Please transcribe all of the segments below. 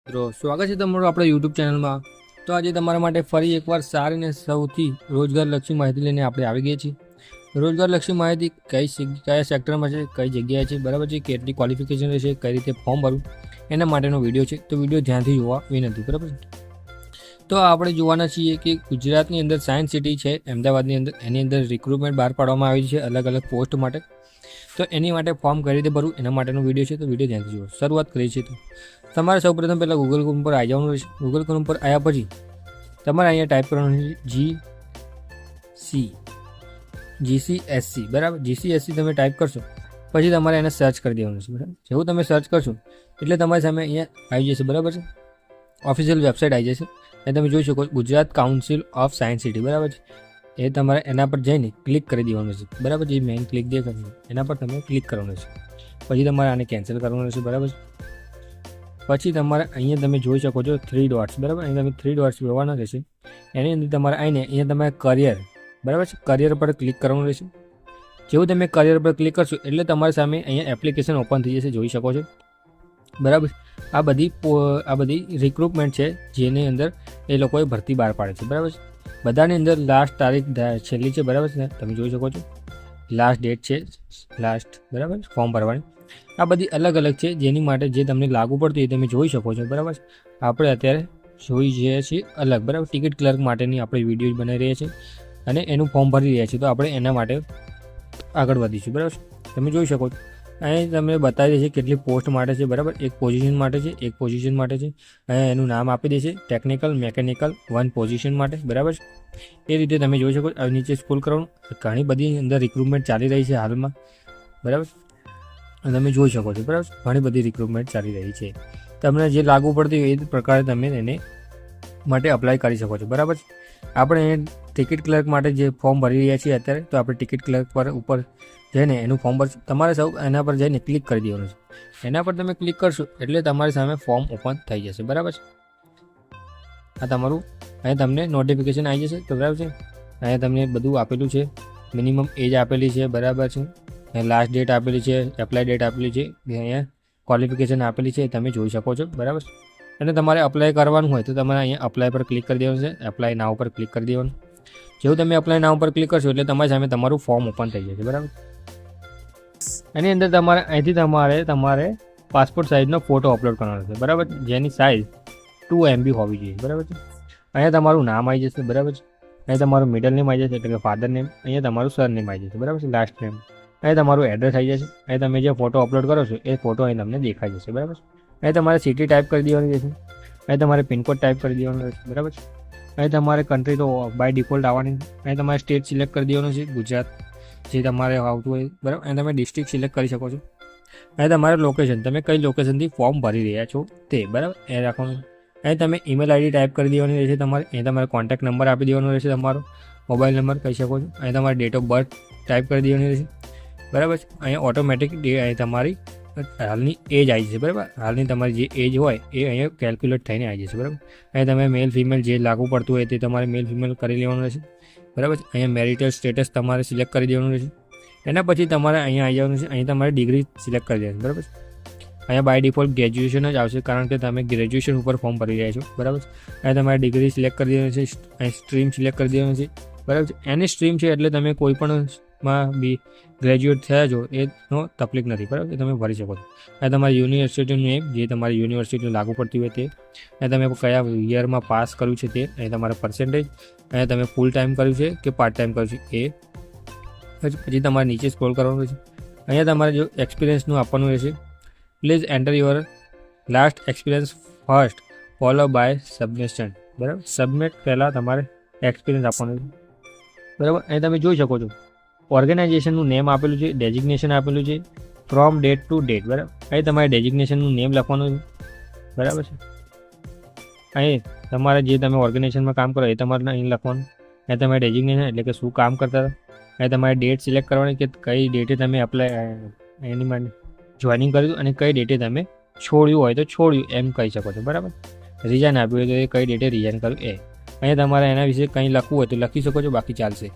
મિત્રો સ્વાગત છે તમારું આપણા યુટ્યુબ ચેનલમાં. તો આજે તમારા માટે ફરી એકવાર સારી અને સૌથી રોજગારલક્ષી માહિતી લઈને આપણે આવી ગયા છીએ. રોજગારલક્ષી માહિતી કયા સેક્ટરમાં છે, કઈ જગ્યાએ છે, બરાબર છે, કેટલી ક્વોલિફિકેશન રહેશે, કઈ રીતે ફોર્મ ભરવું, એના માટેનો વિડીયો છે. તો વિડીયો ધ્યાનથી જોવા વિનંતી, બરાબર છે. તો આપણે જોવાના છીએ કે ગુજરાતની અંદર સાયન્સ સિટી છે અમદાવાદની અંદર, એની અંદર રિક્રુટમેન્ટ બહાર પાડવામાં આવી છે અલગ અલગ પોસ્ટ માટે. તો એની માટે ફોર્મ કઈ રીતે ભરવું એના માટેનો વિડીયો છે. તો વિડીયો ધ્યાનથી જુઓ. શરૂઆત કરીએ છીએ. તો તમારે સૌપ્રથમ પહેલાં ગૂગલ ક્રોમ પર આવી જવાનું રહેશે. ગૂગલ ક્રોમ પર આવ્યા પછી તમારે અહીંયા ટાઈપ કરવાનું છે GCSC, બરાબર. GCSC તમે ટાઈપ કરશો પછી તમારે એને સર્ચ કરી દેવાનું છે, બરાબર. જેવું તમે સર્ચ કરશો એટલે તમારી સામે અહીંયા આવી જશે, બરાબર છે. ઓફિશિયલ વેબસાઇટ આવી જશે. એ તમે જોઈ શકો Gujarat council of science city, બરાબર છે. એ તમારે એના પર જઈને ક્લિક કરી દેવાનું છે, બરાબર. જે મેઇન ક્લિક દેખાશે એના પર તમે ક્લિક કરવાનું છે. પછી તમારે આને કેન્સલ કરવાનું છે, બરાબર. પછી તમારે અહીંયા તમે જોઈ શકો છો 3 ડોટ્સ, બરાબર. અહીં તમે 3 ડોટ્સ જોવાના રહેશે. એની અંદર તમારે આવીને અહીંયા તમારે કરિયર, બરાબર છે, કરિયર પર ક્લિક કરવાનું રહેશે. જેવું તમે કરિયર પર ક્લિક કરશો એટલે તમારી સામે અહીંયા એપ્લિકેશન ઓપન થઈ જશે, જોઈ શકો છો, બરાબર. આ બધી રિક્રુટમેન્ટ છે જેની અંદર એ લોકોએ ભરતી બહાર પાડે છે, બરાબર છે. બધાની અંદર લાસ્ટ તારીખ છેલ્લી છે, બરાબર છે. તમે જોઈ શકો છો લાસ્ટ ડેટ છે, બરાબર, ફોર્મ ભરવાની. આ બધી અલગ અલગ છે જેની માટે જે તમને લાગુ પડતી હોય તમે જોઈ શકો છો, બરાબર. આપણે અત્યારે જોઈ રહ્યા છીએ અલગ, બરાબર. ટિકિટ ક્લર્ક માટેની આપણે વિડીયો બનાવી રહ્યા છીએ અને એનું ફોર્મ ભરી રહ્યા છીએ. તો આપણે એના માટે આગળ વધીશું, બરાબર. તમે જોઈ શકો છો અહીં તમને બતાવી દેશે કેટલી પોસ્ટ માટે છે, બરાબર. એક પોઝિશન માટે છે, અહીંયા એનું નામ આપી દેશે ટેકનિકલ મેકેનિકલ 1 પોઝિશન માટે, બરાબર. એ રીતે તમે જોઈ શકો. નીચે સ્ક્રોલ કરવાનું. ઘણી બધી અંદર રિક્રુટમેન્ટ ચાલી રહી છે હાલમાં, બરાબર. તમે જોઈ શકો છો, બરાબર. ઘણી બધી રિક્રુટમેન્ટ ચાલી રહી છે. તમને જે લાગુ પડતી હોય એ પ્રકારે તમે એને માટે અપ્લાય કરી શકો છો, બરાબર. આપણે ટિકિટ ક્લર્ક માટે જે ફોર્મ ભરી રહ્યા છીએ અત્યારે, તો આપણે ટિકિટ ક્લર્ક પર ઉપર જઈને એનું ફોર્મ ભરશું. તમારે સૌ એના પર જઈને ક્લિક કરી દેવાનું છે. એના પર તમે ક્લિક કરશો એટલે તમારી સામે ફોર્મ ઓપન થઈ જશે, બરાબર છે. આ તમારું અહીંયા તમને નોટિફિકેશન આવી જશે, તો બરાબર છે. અહીંયા તમને બધું આપેલું છે, મિનિમમ એજ આપેલી છે, બરાબર છે. લાસ્ટ ડેટ આપેલી છે, એપ્લાય ડેટ આપેલી છે, અહીંયા ક્વોલિફિકેશન આપેલી છે, તમે જોઈ શકો છો, બરાબર. અને તમારે અપ્લાય કરવાનું હોય તો તમારે અહીંયા અપ્લાય પર ક્લિક કરી દેવાનું છે. એપ્લાય નાવ પર ક્લિક કરી દેવાનું. જેવું તમે અપ્લાય નાવ પર ક્લિક કરશો એટલે તમારી સામે તમારું ફોર્મ ઓપન થઈ જશે, બરાબર. એની અંદર અહીંથી તમારે પાસપોર્ટ સાઇઝનો ફોટો અપલોડ કરવાનો છે, બરાબર. જેની સાઇઝ 2 MB હોવી જોઈએ, બરાબર છે. અહીંયા તમારું નામ આવી જશે, બરાબર છે. અહીંયા તમારું મિડલ નેમ આવી જશે, એટલે કે ફાધર નેમ. અહીંયા તમારું સર નેમ આવી જશે, બરાબર છે, લાસ્ટ નેમ. અહીં તમારું એડ્રેસ આવી જશે. અહીં તમે જે ફોટો અપલોડ કરો છો એ ફોટો અહીં તમને દેખાઈ જશે, બરાબર. અહીં તમારે સિટી ટાઈપ કરી દેવાની રહેશે. અહીં તમારે પિનકોડ ટાઈપ કરી દેવાનું રહેશે, બરાબર. અહીં તમારે કન્ટ્રી તો બાય ડિફોલ્ટ આવવાની. અહીં તમારે સ્ટેટ સિલેક્ટ કરી દેવાનું છે, ગુજરાત જે તમારે આવતું હોય, બરાબર. અહીં તમે ડિસ્ટ્રિક્ટ સિલેક્ટ કરી શકો છો. અહીં તમારે લોકેશન, તમે કઈ લોકેશનથી ફોર્મ ભરી રહ્યા છો તે, બરાબર, એ રાખવાનું. અહીં તમે ઈમેલ આઈડી ટાઈપ કરી દેવાની રહેશે તમારે. અહીં તમારે કોન્ટેક્ટ નંબર આપી દેવાનો રહેશે, તમારો મોબાઈલ નંબર કહી શકો છો. અહીં તમારે ડેટ ઓફ બર્થ ટાઈપ કરી દેવાની રહેશે, બરાબર. અહીંયા ઓટોમેટિક અહીં તમારી હાલની એજ આવી જશે, બરાબર. હાલની તમારી જે એજ હોય એ અહીંયા કેલ્ક્યુલેટ થઈને આવી જશે, બરાબર. અહીંયા તમે મેલ ફિમેલ જે લાગુ પડતું હોય તે તમારે મેલ ફિમેલ કરી લેવાનું રહેશે, બરાબર. અહીંયા મેરિટલ સ્ટેટસ તમારે સિલેક્ટ કરી દેવાનું રહેશે. એના પછી તમારે અહીંયા આવી જવાનું છે. અહીં તમારે ડિગ્રી સિલેક્ટ કરી દેવાની, બરાબર. અહીંયા બાય ડિફોલ્ટ ગ્રેજ્યુએશન જ આવશે કારણ કે તમે ગ્રેજ્યુએશન ઉપર ફોર્મ ભરી રહ્યા છો, બરાબર. અહીંયા તમારે ડિગ્રી સિલેક્ટ કરી દેવાની છે. અહીં સ્ટ્રીમ સિલેક્ટ કરી દેવાની છે, બરાબર. એની સ્ટ્રીમ છે એટલે તમે કોઈ પણ માં બી ગ્રેજ્યુએટ થયા છો એનો તકલીફ નથી, બરાબર. તમે ભરી શકો છો. અહીં તમારી યુનિવર્સિટીનું નેમ જે તમારી યુનિવર્સિટી લાગુ પડતી હોય તે. અહીં તમે કયા યરમાં પાસ કર્યું છે તે. અહીં તમારા પર્સન્ટેજ. અહીંયા તમે ફૂલ ટાઈમ કર્યું છે કે પાર્ટ ટાઈમ કર્યું છે એ. પછી તમારે નીચે સ્ક્રોલ કરવાનું રહેશે. અહીંયા તમારે જો એક્સપિરિયન્સનું આપવાનું રહેશે. Please enter your last experience first follow by submission, બરાબર. સબમિટ પહેલાં તમારે એક્સપિરિયન્સ આપવાનું છે, બરાબર. અહીં તમે જોઈ શકો છો ઓર્ગેનાઇઝેશનનું નેમ આપેલું છે, ડેઝિગ્નેશન આપેલું છે, ફ્રોમ ડેટ ટુ ડેટ, બરાબર. અહીં તમારે ડેઝિગ્નેશનનું નેમ લખવાનું છે, બરાબર છે. અહીં તમારે જે તમે ઓર્ગેનાઇઝેશનમાં કામ કરો એ તમારે અહીં લખવાનું. અહીં તમારે ડેઝિગ્નેશન એટલે કે શું કામ કરતા હતા. અહીં તમારે ડેટ સિલેક્ટ કરવાની કે કઈ ડેટે તમે એપ્લાય એની માટે જોઈનિંગ કર્યું અને કઈ ડેટે તમે છોડ્યું હોય તો છોડ્યું એમ કહી શકો છો, બરાબર. રિઝાઇન આપ્યું હોય તો એ કઈ ડેટે રિઝાઇન કર્યું એ. અહીંયા તમારે એના વિશે કંઈ લખવું હોય તો લખી શકો છો, બાકી ચાલશે.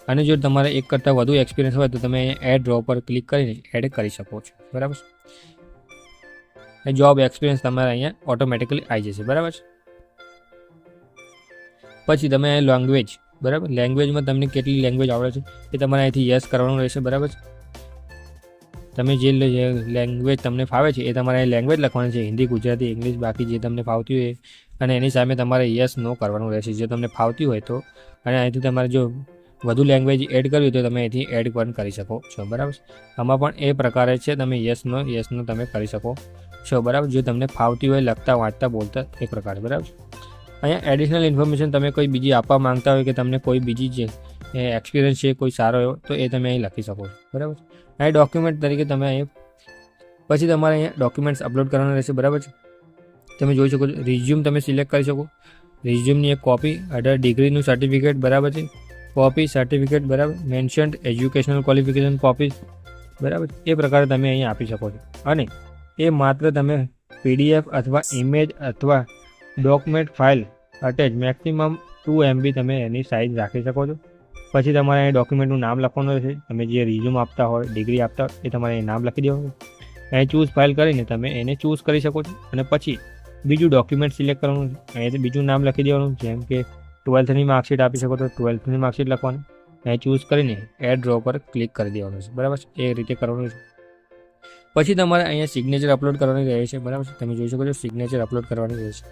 અને જો તમારે એક કરતાં વધુ એક્સપિરિયન્સ હોય તો તમે અહીંયા એડ ડ્રો પર ક્લિક કરીને એડ કરી શકો છો, બરાબર. જોબ એક્સપિરિયન્સ તમારે અહીંયા ઓટોમેટિકલી આવી જશે, બરાબર છે. પછી તમે લેંગ્વેજ, બરાબર, લેંગ્વેજમાં તમને કેટલી લેંગ્વેજ આવડે છે એ તમારે અહીંથી યસ કરવાનું રહેશે, બરાબર છે. તમે જે લેંગ્વેજ તમને ફાવે છે એ તમારે લેંગ્વેજ લખવાની છે, હિન્દી, ગુજરાતી, ઇંગ્લિશ, બાકી જે તમને ફાવતી હોય, અને એની સામે તમારે યસ નો કરવાનું રહેશે જે તમને ફાવતી હોય તો. અને અહીંથી તમારે જો વધુ લેંગ્વેજ એડ કરવી તો તમે અહીંથી એડ પણ કરી શકો છો, બરાબર. આમાં પણ એ પ્રકારે છે, તમે યસનો તમે કરી શકો છો, બરાબર, જો તમને ફાવતી હોય લખતા, વાંચતા, બોલતા એ પ્રકારે, બરાબર. અહીંયા એડિશનલ ઇન્ફોર્મેશન તમે કોઈ બીજી આપવા માંગતા હોય કે તમને કોઈ બીજી જે એક્સપિરિયન્સ છે કોઈ સારો એવો તો એ તમે અહીં લખી શકો છો, બરાબર. અહીં ડોક્યુમેન્ટ તરીકે તમે અહીં પછી તમારે અહીંયા ડોક્યુમેન્ટ્સ અપલોડ કરવાના રહેશે, બરાબર છે. તમે જોઈ શકો છો રિઝ્યુમ તમે સિલેક્ટ કરી શકો, રિઝ્યુમની એક કોપી, 18 ડિગ્રીનું સર્ટિફિકેટ, બરાબર છે, કોપી સર્ટિફિકેટ, બરાબર, મેન્શન્ડ એજ્યુકેશનલ ક્વોલિફિકેશન કોપી, બરાબર, એ પ્રકારે તમે અહીંયા આપી શકો છો. અને એ માત્ર તમે PDF અથવા ઇમેજ અથવા document file attach maximum 2 MB તમે એની સાઇઝ રાખી શકો છો. પછી તમારે અહીં ડોક્યુમેન્ટનું નામ લખવાનું રહેશે, તમે જે રિઝ્યુમ આપતા હોય, ડિગ્રી આપતા હોય એ તમારે અહીં નામ લખી દેવાનું. અહીં ચૂઝ ફાઇલ કરીને તમે એને ચૂઝ કરી શકો છો. અને પછી બીજું ડોક્યુમેન્ટ સિલેક્ટ કરવાનું છે, અહીંથી બીજું નામ લખી દેવાનું, જેમ કે 12થની માર્કશીટ આપી શકો તો 12થની માર્કશીટ લખવાની. અહીં ચૂઝ કરીને એડ ડ્રો પર ક્લિક કરી દેવાનું છે, બરાબર, એ રીતે કરવાનું છે. પછી તમારે અહીંયા સિગ્નેચર અપલોડ કરવાની રહે છે, બરાબર. તમે જોઈ શકો છો સિગ્નેચર અપલોડ કરવાની રહે છે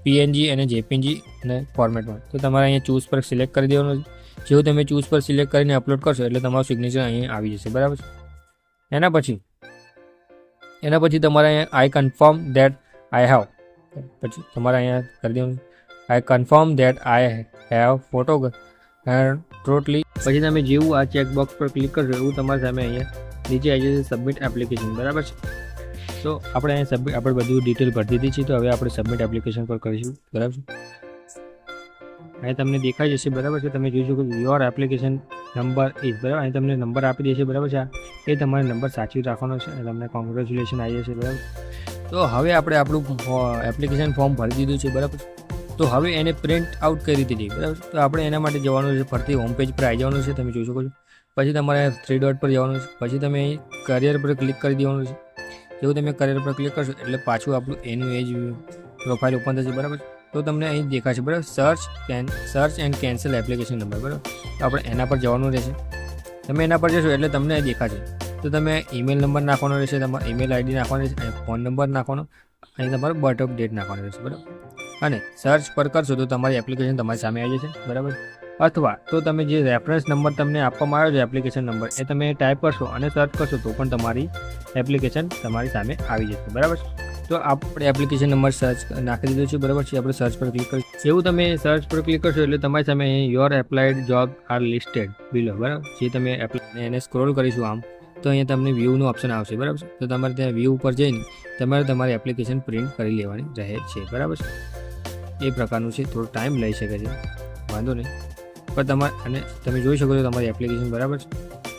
PNG અને JPG અને ફોર્મેટમાં. તો તમારે અહીંયા ચૂઝ પર સિલેક્ટ કરી દેવાનું છે. જેવું તમે ચૂઝ પર સિલેક્ટ કરીને અપલોડ કરશો એટલે તમારું સિગ્નેચર અહીંયા આવી જશે, બરાબર. એના પછી તમારે અહીંયા I confirm that I have, પછી તમારે અહીંયા કરી દેવાનું I confirm that I have photo totally. પછી તમે જેવું આ ચેકબોક્સ પર ક્લિક કરશો એવું તમારી સામે અહીંયા નીચે આવી જશે સબમિટ એપ્લિકેશન, બરાબર છે. તો આપણે અહીંયા આપણે બધું ડિટેલ ભરી દીધી છે, તો હવે આપણે સબમિટ એપ્લિકેશન પર કરીશું, બરાબર છે. અહીં તમને દેખાઈ જશે, બરાબર છે. તમે જોઈ શકો યોર એપ્લિકેશન નંબર ઇઝ, બરાબર, અહીં તમને નંબર આપી દેશે, બરાબર છે. એ તમારે નંબર સાચવી રાખવાનો છે અને તમને કોંગ્રેચ્યુલેશન આવી જશે, બરાબર. તો હવે આપણે આપણું એપ્લિકેશન ફોર્મ ભરી દીધું છે, બરાબર. તો હવે એને પ્રિન્ટ આઉટ કઈ રીતે લઈએ, બરાબર. તો આપણે એના માટે જવાનું છે, ફરતી હોમ પેજ પર આવી જવાનું છે, તમે જોઈ શકો છો. પછી તમારે 3 ડોટ પર જવાનું છે, પછી તમે કરિયર પર ક્લિક કરી દેવાનું છે. જેવું તમે કરિયર પર ક્લિક કરશો એટલે પાછું આપણું એનું એ જ પ્રોફાઇલ ઓપન થશે, બરાબર. તો તમને અહીં દેખાશે, બરાબર, search and cancel application number, બરાબર. તો આપણે એના પર જવાનું રહેશે. તમે એના પર જશો એટલે તમને દેખાશે. તો તમે ઈમેલ નંબર નાખવાનો રહેશે, તમારો ઈમેલ ID નાખવાનો રહેશે, અહીં ફોન નંબર નાખવાનો, અહીં તમારો બર્થ ઓફ ડેટ નાખવાનો રહેશે, બરાબર. અને સર્ચ પર કરશો તો તમારી એપ્લિકેશન તમારી સામે આવી જશે, બરાબર. અથવા તો તમે જે રેફરન્સ નંબર તમને આપવામાં આવ્યો છે એપ્લિકેશન નંબર એ તમે ટાઈપ કરશો અને સર્ચ કરશો તો પણ તમારી એપ્લિકેશન તમારી સામે આવી જશે, બરાબર. તો આપણે એપ્લિકેશન નંબર સર્ચ નાખી દીધો છે, બરાબર છે. આપણે સર્ચ પર ક્લિક કરીશું. એવું તમે સર્ચ પર ક્લિક કરશો એટલે તમારી સામે your applied job are listed below, બરાબર. જે તમે એને સ્ક્રોલ કરીશું આમ તો અહીંયા તમને વ્યૂનું ઓપ્શન આવશે, બરાબર. તો તમારે ત્યાં વ્યૂ ઉપર જઈને તમારે તમારી એપ્લિકેશન પ્રિન્ટ કરી લેવાની રહે છે, બરાબર. એ પ્રકારનું છે, થોડો ટાઈમ લઈ શકે છે, વાંધો નહીં. પણ તમારે અને તમે જોઈ શકો છો તમારી એપ્લિકેશન, બરાબર છે.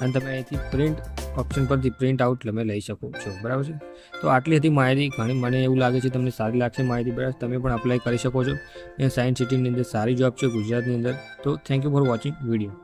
અને તમે અહીંથી પ્રિન્ટ ઓપ્શન પરથી પ્રિન્ટ આઉટ તમે લઈ શકો છો, બરાબર છે. તો આટલી હતી માહિતી. ઘણી મને એવું લાગે છે તમને સારી લાગશે માહિતી, બરાબર. તમે પણ અપ્લાય કરી શકો છો. એ સાયન્સ સિટીની અંદર સારી જોબ છે ગુજરાતની અંદર. તો thank you for watching video.